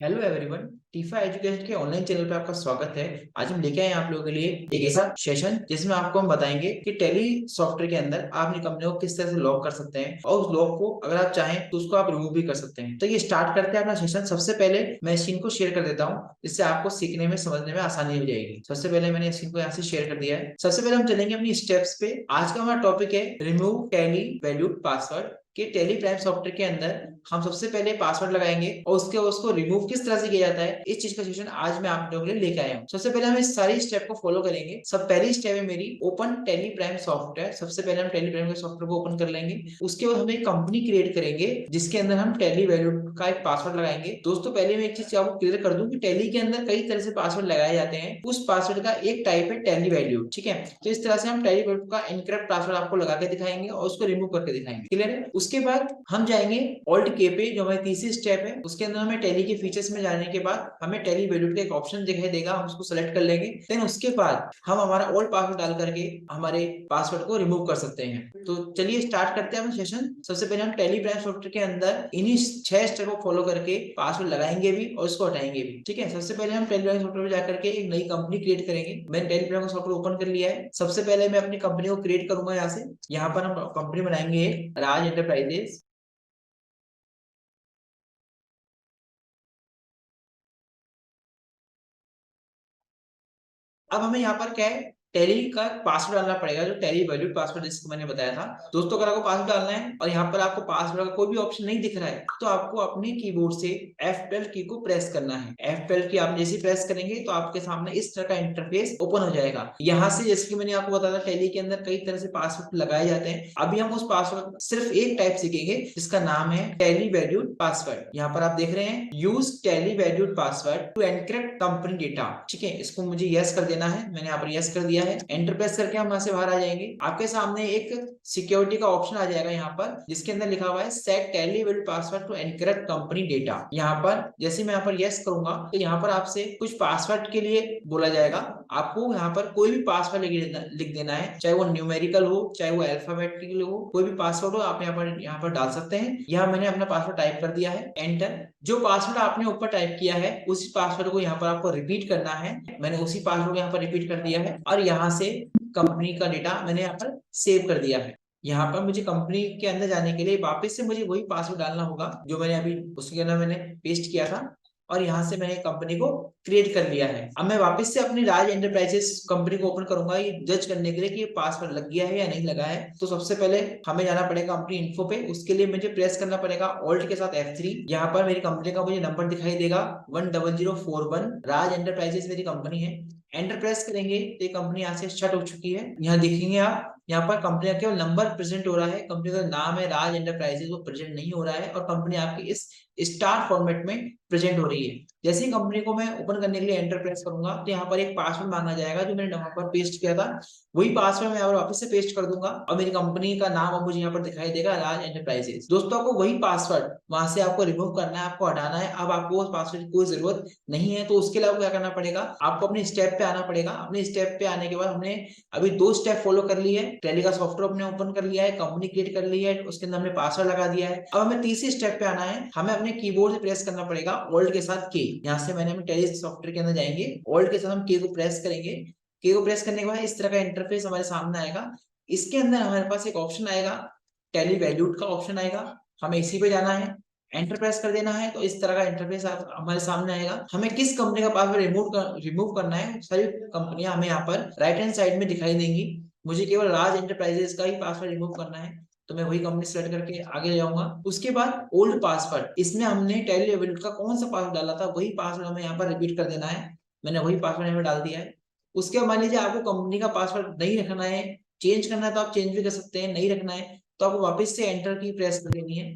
Hello everyone. TIFFA education के online channel पे आपका स्वागत है। आज हम लेके आए हैं आप लोगों के लिए एक ऐसा सेशन जिसमें आपको हम बताएंगे कि टैली सॉफ्टवेयर के अंदर आप अपनी कंपनी को किस तरह से लॉग कर सकते हैं और उस लॉग को अगर आप चाहें तो उसको आप रिमूव भी कर सकते हैं। तो ये स्टार्ट करते हैं अपना सेशन। सबसे पहले मैं स्क्रीन को शेयर कर देता हूँ, जिससे आपको सीखने में समझने में आसानी हो जाएगी। सबसे पहले मैंने स्क्रीन को यहाँ से शेयर कर दिया है। सबसे पहले हम चलेंगे अपनी स्टेप्स पे। आज का हमारा टॉपिक है रिमूव टैली वैल्यूड पासवर्ड कि टैली प्राइम सॉफ्टवेयर के अंदर हम सबसे पहले पासवर्ड लगाएंगे और उसको रिमूव किस तरह से किया जाता है, इस चीज का सेशन आज मैं आप लोगों के लिए लेके आया हूँ। सबसे पहले हम इस सारी स्टेप को फॉलो करेंगे। सब पहली स्टेप है मेरी ओपन टैली प्राइम सॉफ्टवेयर। सबसे पहले हम टैली प्राइम के सॉफ्टवेयर को ओपन कर लेंगे। उसके बाद हम एक कंपनी क्रिएट करेंगे जिसके अंदर हम टैली वैल्यू का एक पासवर्ड लगाएंगे। दोस्तों पहले मैं एक चीज आपको क्लियर कर दूं कि टैली के अंदर कई तरह से पासवर्ड लगाए जाते हैं। उस पासवर्ड का एक टाइप है टैली वैल्यू, ठीक है। तो इस तरह से हम टैली वैल्यू का एनक्रिप्ट पासवर्ड आपको लगा के दिखाएंगे और उसको रिमूव करके दिखाएंगे। क्लियर है। उसके बाद हम जाएंगे ऑल्ट के पे, जो हमारी तीसरी स्टेप है। उसके अंदर हमें टैली के फीचर्स में जाने के बाद हमें टैली वैल्यूड का एक ऑप्शन दिखाई देगा, हम उसको सेलेक्ट कर लेंगे। देन उसके बाद हम हमारा ओल्ड पासवर्ड डाल करके हमारे पासवर्ड को रिमूव कर सकते हैं। तो चलिए स्टार्ट करते हैं अपना सेशन। सबसे पहले हम टैली प्राइम सॉफ्टवेयर के अंदर इन्हीं 6 स्टेप को फॉलो करके पासवर्ड लगाएंगे भी और उसको हटाएंगे भी, ठीक है। सबसे पहले हम टैली प्राइम सॉफ्टवेयर में जाकर के एक नई कंपनी क्रिएट करेंगे। मैंने टैली प्राइम सॉफ्टवेयर ओपन कर लिया है। सबसे पहले मैं अपनी कंपनी को क्रिएट करूंगा। यहाँ से यहाँ पर हम कंपनी बनाएंगे राज एंटरप्राइजेस। अब हमें यहाँ पर क्या है, टैली का पासवर्ड डालना पड़ेगा, जो टैली वैल्यूड पासवर्ड जिसको मैंने बताया था। दोस्तों अगर आपको पासवर्ड डालना है और यहाँ पर आपको पासवर्ड का कोई भी ऑप्शन नहीं दिख रहा है तो आपको अपने कीबोर्ड से F12 की को प्रेस करना है। F12 की आप जैसे प्रेस करेंगे तो आपके सामने इस तरह का इंटरफेस ओपन हो जाएगा। यहाँ से जैसे कि मैंने आपको बताया था टैली के अंदर कई तरह से पासवर्ड लगाए जाते हैं। अभी हम उस पासवर्ड सिर्फ एक टाइप सीखेंगे जिसका नाम है टैली वैल्यूड पासवर्ड। यहाँ पर आप देख रहे हैं use Tally valued password to encrypt company data, ठीक है। इसको मुझे यस कर देना है। मैंने यहाँ पर यस कर दिया है। एंटर प्रेस करके हम यहाँ से बाहर आ जाएंगे। आपके सामने एक सिक्योरिटी का ऑप्शन आ जाएगा यहाँ पर, जिसके अंदर लिखा हुआ है set Tally valued password to encrypt company data. यहाँ पर जैसे मैं यहाँ पर यस करूंगा तो यहाँ पर आपसे कुछ पासवर्ड के लिए बोला जाएगा। आपको यहाँ पर कोई भी पासवर्ड लिख देना है, चाहे वो न्यूमेरिकल हो चाहे वो अल्फाबेटिकल हो। कोई भी पासवर्ड हो आप यहाँ पर डाल सकते हैं। यहाँ मैंने अपना पासवर्ड टाइप कर दिया है। एंटर। जो पासवर्ड आपने ऊपर टाइप किया है उसी पासवर्ड को यहाँ पर आपको रिपीट करना है। मैंने उसी पासवर्ड को यहाँ पर रिपीट कर दिया है और यहाँ से कंपनी का डेटा मैंने यहाँ पर सेव कर दिया है। यहाँ पर मुझे कंपनी के अंदर जाने के लिए वापस से मुझे वही पासवर्ड डालना होगा जो मैंने अभी उसके अंदर मैंने पेस्ट किया था और यहाँ से मैंने कंपनी को क्रिएट कर लिया है। अब मैं वापस से अपनी राज एंटरप्राइजेस कंपनी को ओपन करूंगा ये जज करने के लिए कि ये पासवर्ड लग गया है या नहीं लगा है। तो सबसे पहले हमें जाना पड़ेगा अपनी इन्फो पे। उसके लिए मुझे प्रेस करना पड़ेगा ऑल्ट के साथ F3। यहाँ पर मेरी कंपनी का मुझे नंबर दिखाई देगा 10041। राज एंटरप्राइजेस मेरी कंपनी है। एंटर प्रेस करेंगे तो ये कंपनी यहाँ से शट हो चुकी है। यहाँ देखेंगे आप, यहाँ पर कंपनी का केवल नंबर प्रेजेंट हो रहा है। कंपनी का नाम है राज एंटरप्राइजेस, वो प्रेजेंट नहीं हो रहा है और कंपनी आपकी इस स्टार फॉर्मेट में प्रेजेंट हो रही है। जैसे ही कंपनी को मैं ओपन करने के लिए एंटर प्रेस करूंगा तो यहाँ पर एक पासवर्ड मांगा जाएगा जो मैंने यहाँ पर पेस्ट किया था। वही पासवर्ड मैं यहाँ पर वापस से पेस्ट कर दूंगा और मेरी कंपनी का नाम अब मुझे यहाँ पर दिखाई देगा राज एंटरप्राइजेस। दोस्तों आपको वही पासवर्ड वहां से आपको रिमूव करना है, आपको हटाना है। अब आपको उस पासवर्ड की कोई जरूरत नहीं है। तो उसके लिए आपको क्या करना पड़ेगा, आपको अपने स्टेप पे आना पड़ेगा। अपने स्टेप पे आने के बाद हमने अभी 2 स्टेप फॉलो कर लिए है। टैली का सॉफ्टवेयर हमने ओपन कर लिया है, कंपनी क्रिएट कर ली है, उसके अंदर हमने पासवर्ड लगा दिया है। अब हमें तीसरी स्टेप पे आना है। हमें अपने कीबोर्ड से प्रेस करना पड़ेगा ऑल्ट के साथ के। यहाँ से मैंने अपने टैली सॉफ्टवेयर के अंदर जाएंगे, ऑल्ट के साथ हम के को प्रेस करेंगे। के को प्रेस करने के बाद इस तरह का इंटरफेस हमारे सामने आएगा। इसके अंदर हमारे पास एक ऑप्शन आएगा, टैली वैल्यूड का ऑप्शन आएगा। हमें इसी पे जाना है, एंटर प्रेस कर देना है। तो इस तरह का इंटरफेस हमारे सामने आएगा। हमें किस कंपनी का पासवर्ड रिमूव करना है, सारी कंपनियां हमें यहाँ पर राइट हैंड साइड में दिखाई देंगी। मुझे केवल राज एंटरप्राइजेस का ही पासवर्ड रिमूव करना है, तो मैं वही कंपनी सेलेक्ट करके आगे जाऊंगा। उसके बाद ओल्ड पासवर्ड, इसमें हमने टैली वैल्यूड का कौन सा पासवर्ड डाला था वही पासवर्ड हमें यहाँ पर रिपीट कर देना है। मैंने वही पासवर्ड यहाँ पर डाल दिया है। उसके बाद मान लीजिए आपको कंपनी का पासवर्ड नहीं रखना है, चेंज करना है तो आप चेंज भी कर सकते हैं। नहीं रखना है तो आपको वापस से एंटर की प्रेस कर देनी है।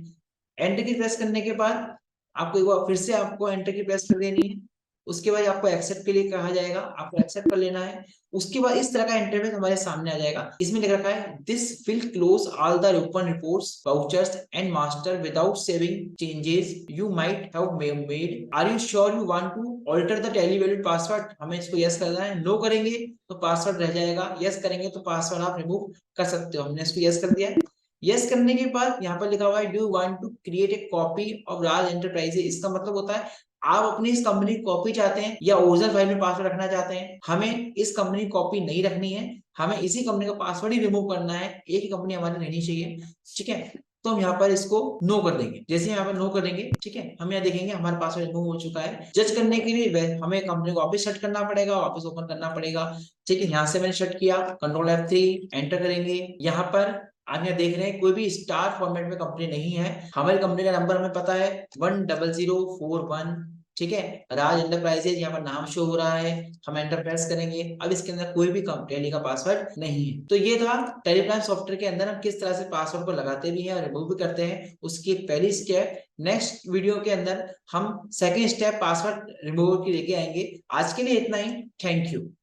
एंटर की प्रेस करने के बाद आपको एक बार फिर से आपको एंटर की प्रेस कर देनी है। उसके बाद आपको एक्सेप्ट के लिए कहा जाएगा, आपको एक्सेप्ट कर लेना है। उसके बाद इस तरह का इंटरफेस हमारे सामने आ जाएगा। इसमें लिख रखा है this will close all the open reports vouchers and master without saving changes you might have made. Are you sure you want to alter the Tally valued password. हमें इसको यस करना है। नो करेंगे तो पासवर्ड रह जाएगा, यस करेंगे तो पासवर्ड आप रिमूव कर सकते हो। हमने इसको यस कर दिया है। यस करने के बाद यहाँ पर लिखा हुआ है do want to create a copy of Raj Enterprises. इसका मतलब होता है आप अपनी इस कंपनी की कॉपी चाहते हैं या ओरिजिनल फाइल में पासवर्ड रखना चाहते हैं, हमें इस कंपनी की कॉपी नहीं रखनी है, हमें इसी कंपनी का पासवर्ड ही रिमूव करना है, एक ही कंपनी हमारी रहनी चाहिए। ठीक है, तो हम यहाँ पर इसको नो कर देंगे। जैसे यहाँ पर नो कर देंगे, ठीक है, हम यहाँ देखेंगे हमारा पासवर्ड रिमूव हो चुका है। जज करने के लिए हमें कंपनी को वापस सेट करना पड़ेगा, वापस ओपन करना पड़ेगा। ठीक है, यहाँ से मैंने सेट किया, कंट्रोल F3 एंटर करेंगे। यहाँ पर आप यहाँ देख रहे हैं कोई भी स्टार फॉर्मेट में कंपनी नहीं है। हमारी कंपनी का नंबर हमें पता है 10041। ठीक है, राज एंटरप्राइजेज यहाँ पर नाम शो हो रहा है, हम एंटर प्रेस करेंगे। अब इसके अंदर कोई भी टैली का पासवर्ड नहीं है। तो ये था टेलीप्लान सॉफ्टवेयर के अंदर हम किस तरह से पासवर्ड को लगाते भी हैं और रिमूव भी करते हैं, उसकी एक पहली स्टेप। नेक्स्ट वीडियो के अंदर हम सेकेंड स्टेप पासवर्ड रिमूव की लेके आएंगे। आज के लिए इतना ही। Thank you.